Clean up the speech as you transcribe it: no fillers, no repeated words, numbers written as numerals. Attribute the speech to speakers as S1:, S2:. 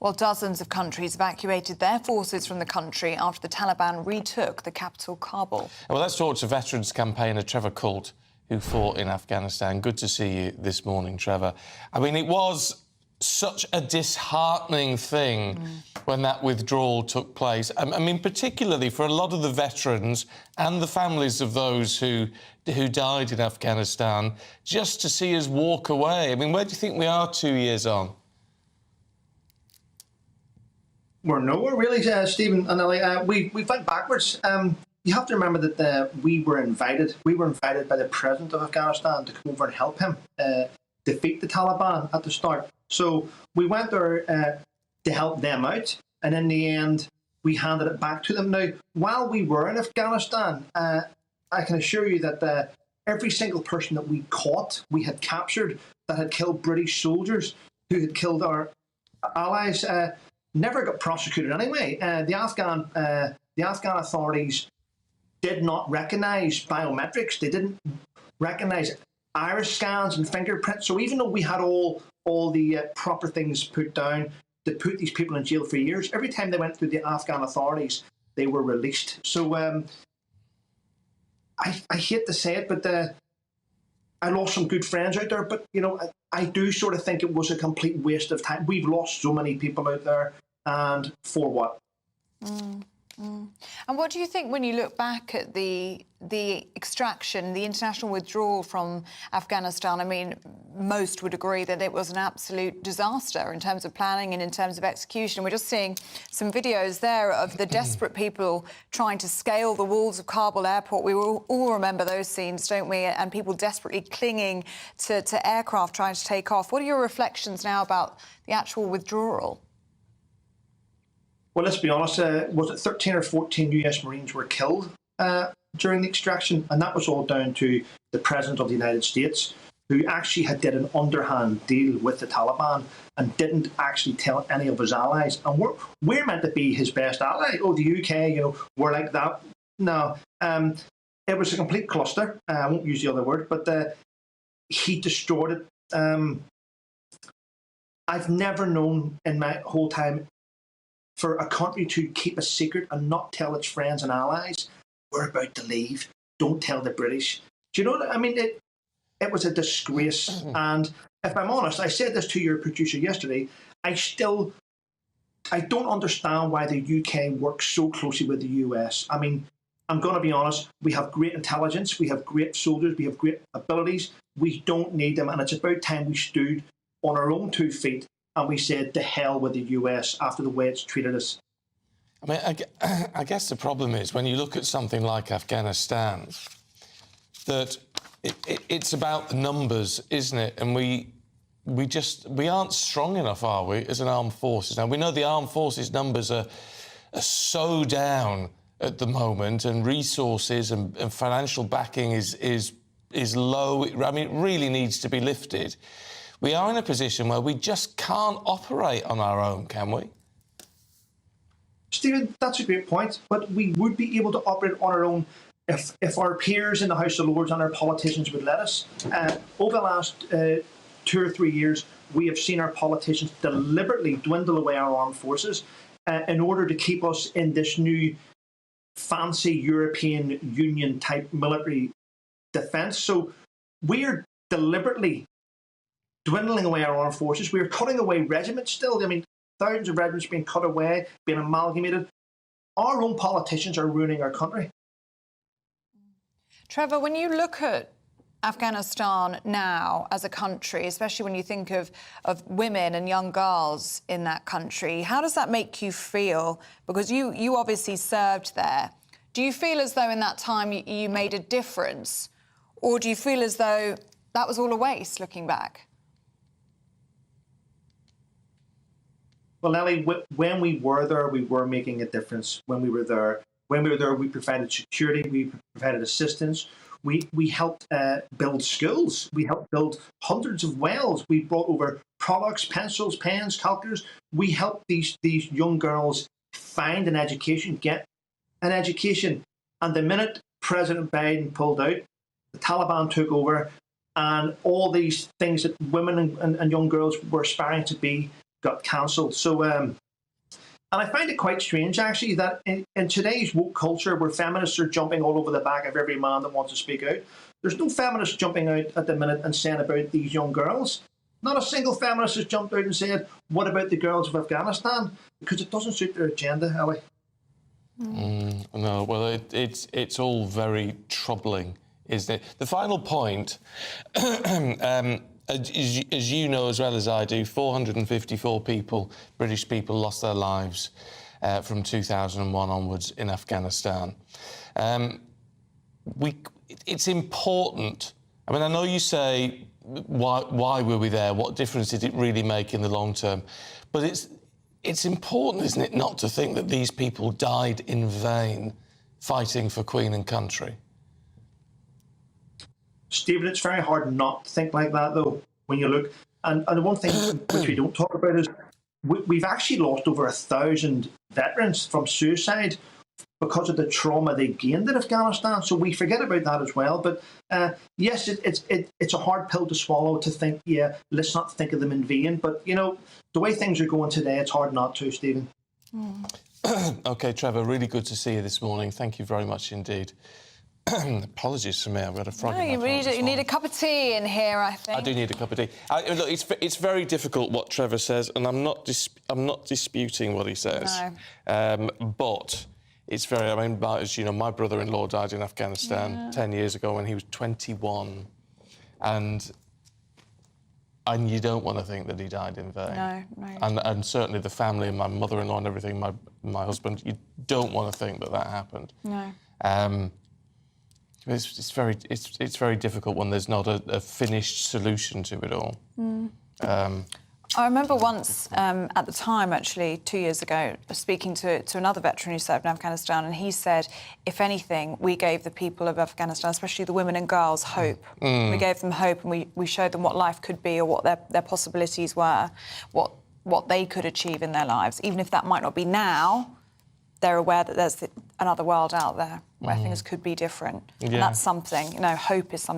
S1: Well, dozens of countries evacuated their forces from the country after the Taliban retook the capital, Kabul.
S2: Well, let's talk to veterans campaigner Trevor Coult, who fought in Afghanistan. Good to see you this morning, Trevor. I mean, it was such a disheartening thing when that withdrawal took place. I mean, particularly for a lot of the veterans and the families of those who died in Afghanistan, just to see us walk away. I mean, where do you think we are 2 years on?
S3: We're nowhere really, Stephen and Elle. We went backwards. You have to remember that we were invited. We were invited by the president of Afghanistan to come over and help him defeat the Taliban at the start. So we went there to help them out, and in the end, we handed it back to them. Now, while we were in Afghanistan, I can assure you that every single person that we caught, we had captured, that had killed British soldiers, who had killed our allies, never got prosecuted anyway. The Afghan authorities did not recognise biometrics. They didn't recognise iris scans and fingerprints. So even though we had all the proper things put down to put these people in jail for years, every time they went through the Afghan authorities, they were released. So I hate to say it, but I lost some good friends out there. But, you know, I do sort of think it was a complete waste of time. We've lost so many people out there, and for what?
S1: And what do you think when you look back at the extraction, the international withdrawal from Afghanistan? I mean, most would agree that it was an absolute disaster in terms of planning and in terms of execution. We're just seeing some videos there of the desperate people trying to scale the walls of Kabul airport. We all remember those scenes, don't we? And people desperately clinging to aircraft trying to take off. What are your reflections now about the actual withdrawal?
S3: Well, let's be honest, was it 13 or 14 US Marines were killed during the extraction? And that was all down to the President of the United States, who actually had did an underhand deal with the Taliban and didn't actually tell any of his allies. And we're meant to be his best ally. Oh, the UK, you know, we're like that. No, it was a complete cluster. I won't use the other word, but he destroyed it. I've never known in my whole time for a country to keep a secret and not tell its friends and allies, we're about to leave, don't tell the British. Do you know what I mean? It was a disgrace. And if I'm honest, I said this to your producer yesterday, I don't understand why the UK works so closely with the US. I mean, I'm going to be honest, we have great intelligence, we have great soldiers, we have great abilities, we don't need them, and it's about time we stood on our own 2 feet and we said, to hell with the US after the way it's treated us.
S2: I mean, I guess the problem is when you look at something like Afghanistan, that it's about the numbers, isn't it? And we aren't strong enough, are we, as an armed forces? Now, we know the armed forces numbers are so down at the moment, and resources and financial backing is low. I mean, it really needs to be lifted. We are in a position where we just can't operate on our own, can we?
S3: Stephen, that's a great point, but we would be able to operate on our own if our peers in the House of Lords and our politicians would let us. Over the last 2 or 3 years, we have seen our politicians deliberately dwindle away our armed forces in order to keep us in this new fancy European Union type military defence. So we are deliberately dwindling away our armed forces. We are cutting away regiments still. I mean, thousands of regiments being cut away, being amalgamated. Our own politicians are ruining our country.
S1: Trevor, when you look at Afghanistan now as a country, especially when you think of women and young girls in that country, how does that make you feel? Because you obviously served there. Do you feel as though in that time you made a difference? Or do you feel as though that was all a waste looking back?
S3: Well, Ellie, when we were there, we were making a difference. When we were there, we provided security, we provided assistance, we helped build schools, we helped build hundreds of wells, we brought over products, pencils, pens, calculators. We helped these young girls find an education, get an education. And the minute President Biden pulled out, the Taliban took over, and all these things that women and young girls were aspiring to be got cancelled. So, and I find it quite strange, actually, that in today's woke culture, where feminists are jumping all over the back of every man that wants to speak out, there's no feminists jumping out at the minute and saying about these young girls. Not a single feminist has jumped out and said, what about the girls of Afghanistan? Because it doesn't suit their agenda, Ellie.
S2: No, well, it's all very troubling, isn't it? The final point, as you know as well as I do, 454 people, British people, lost their lives from 2001 onwards in Afghanistan. It's important. I mean, I know you say, why were we there? What difference did it really make in the long term? But it's important, isn't it, not to think that these people died in vain fighting for Queen and country.
S3: Stephen, it's very hard not to think like that, though, when you look. And the one thing which we don't talk about is we've actually lost over 1,000 veterans from suicide because of the trauma they gained in Afghanistan. So we forget about that as well. But yes, it's a hard pill to swallow to think, yeah, let's not think of them in vain. But, you know, the way things are going today, it's hard not to, Stephen.
S2: OK, Trevor, really good to see you this morning. Thank you very much indeed. Apologies for me, I've got a frog in my throat.
S1: You need a cup of tea in here, I think.
S2: I do need a cup of tea. Look, it's very difficult what Trevor says, and I'm not disputing what he says.
S1: No.
S2: But it's very. I mean, as you know, my brother-in-law died in Afghanistan 10 years ago when he was 21, and you don't want to think that he died in vain.
S1: No.
S2: And certainly the family and my mother-in-law and everything, my husband, you don't want to think that happened.
S1: No.
S2: It's very difficult when there's not a finished solution to it all.
S1: I remember once, at the time, actually, 2 years ago, speaking to another veteran who served in Afghanistan, and he said, if anything, we gave the people of Afghanistan, especially the women and girls, hope. We gave them hope, and we showed them what life could be or what their possibilities were, what they could achieve in their lives. Even if that might not be now, they're aware that there's another world out there where things could be different. And that's something, you know, hope is something